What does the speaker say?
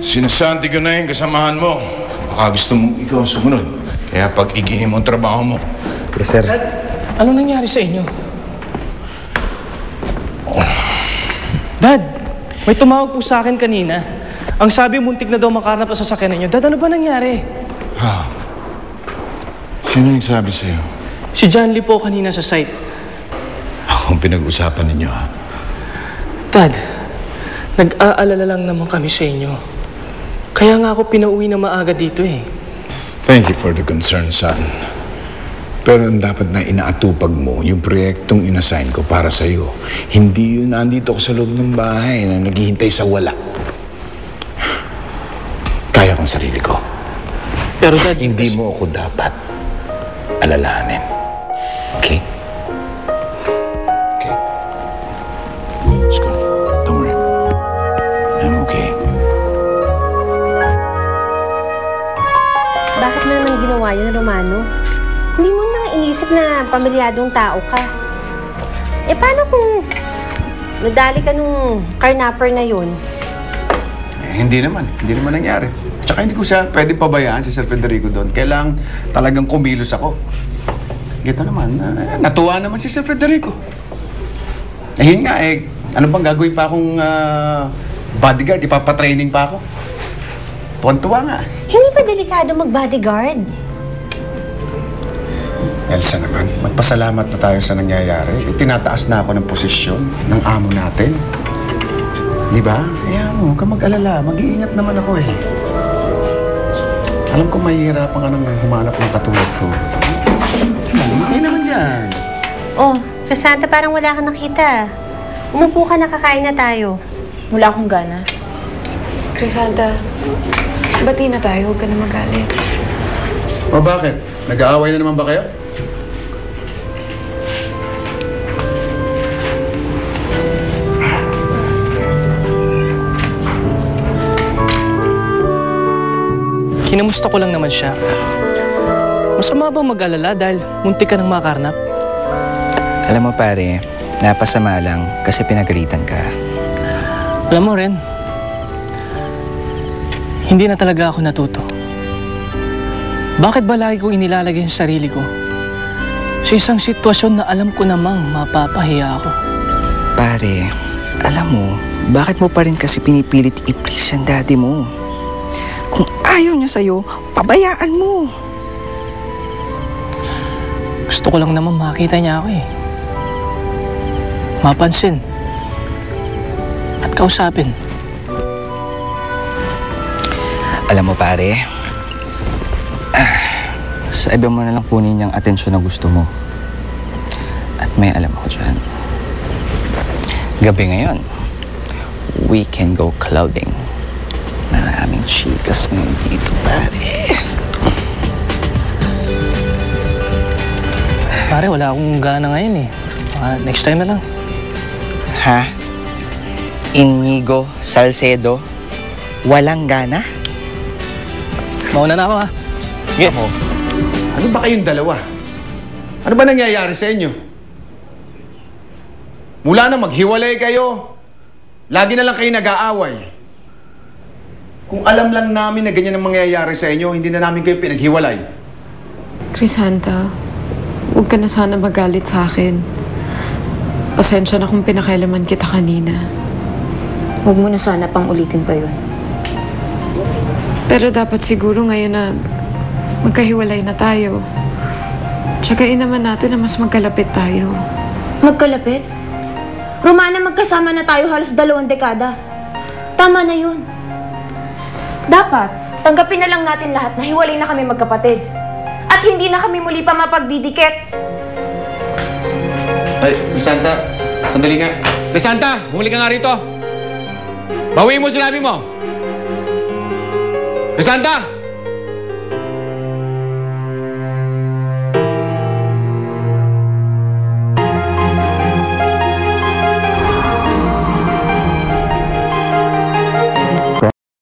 Sinasanti ko na yung kasamahan mo. Baka gusto mong ikaw sumunod. Kaya pag-igihin mo ang trabaho mo. Yes, sir. Dad, ano nangyari sa inyo? Dad, may tumawag po sa akin kanina. Ang sabi, muntik na daw makarnap sa sasakyan ninyo. Dad, ano ba nangyari? Ha? Sino yung sabi sa'yo? Si John Lee po kanina sa site. Akong pinag-usapan ninyo, ha? Dad, nag-aalala lang naman kami sa inyo. Kaya nga ako pinauwi na maaga dito eh. Thank you for the concern, son. Pero ang dapat na inaatupag mo, yung proyektong inassign ko para sa'yo. Hindi yun nandito ko sa loob ng bahay na naghihintay sa wala. Kaya kong sarili ko. Pero Dad, Hindi mo ako dapat alalahanin. Okay? Okay. Let's go. Don't worry. I'm okay. Bakit mo naman ginawa yun, Romano? Hindi mo nang inisip na pamilyadong tao ka. Eh, paano kung nadali ka nung carnapper na yun? Hindi naman nangyari. Tsaka hindi ko siya pwedeng pabayaan si Sir Federico doon. Kailangan talagang kumilos ako. Gito naman, natuwa naman si Sir Federico. Yun nga, ano bang gagawin pa akong bodyguard? Ipapatraining pa ako. Tuwan-tuwa nga. Hindi pa delikado mag-bodyguard. Elsa naman, magpasalamat na tayo sa nangyayari. Tinataas na ako ng posisyon ng amo natin. Di ba? Kaya mo, huwag ka mag-alala. Mag-iingat naman ako eh. Alam ko mahihirapan ka nang humanap ng katulad ko. Hindi naman dyan. Oh, Crisanta, parang wala kang nakita. Umupo ka, nakakain na tayo. Wala akong gana. Crisanta, bati na tayo. Huwag ka na magalit. O bakit? Nag-aaway na naman ba kayo? kinamusta ko lang naman siya. Masama bang mag-alala dahil muntik ka ng makarnap? Alam mo pare, napasama lang kasi pinagalitan ka. Alam mo rin, hindi na talaga ako natuto. Bakit ba lagi ko inilalagay ang sarili ko sa isang sitwasyon na alam ko namang mapapahiya ako? Pare, alam mo, bakit mo pa rin kasi pinipilit i-please ang daddy mo? Kung ayaw niya sa'yo, pabayaan mo. Gusto ko lang naman makita niya ako eh. Mapansin. At kausapin. Alam mo pare, sa iba mo na lang kunin yung atensyon na gusto mo. At may alam ako dyan. Gabi ngayon, we can go clubbing. Maraming chikas ngayon dito, pare. Pare, wala akong gana ngayon eh. Next time na lang. Ha? Inigo Salcedo? Walang gana? Mauna na ako ha. Sige. Ano ba kayong dalawa? Ano ba nangyayari sa inyo? Mula na maghiwalay kayo, lagi na lang kayo nag-aaway. Kung alam lang namin na ganyan ang mangyayari sa inyo, hindi na namin kayo pinaghiwalay. Crisanta, huwag ka na sana magalit sa akin. Pasensya na kung pinakailaman kita kanina. Huwag mo na sana pang ulitin pa yun. Pero dapat siguro ngayon na magkahiwalay na tayo. Tsagain naman natin na mas magkalapit tayo. Magkalapit? Romana, magkasama na tayo halos 2 dekada. Tama na yun. Dapat, tanggapin na lang natin lahat na hiwalay na kami magkapatid. At hindi na kami muli pa mapagdidikit. Ay, Crisanta, sandali nga. Crisanta, bumuli ka nga rito. Bawiin mo sinabi mo. Crisanta!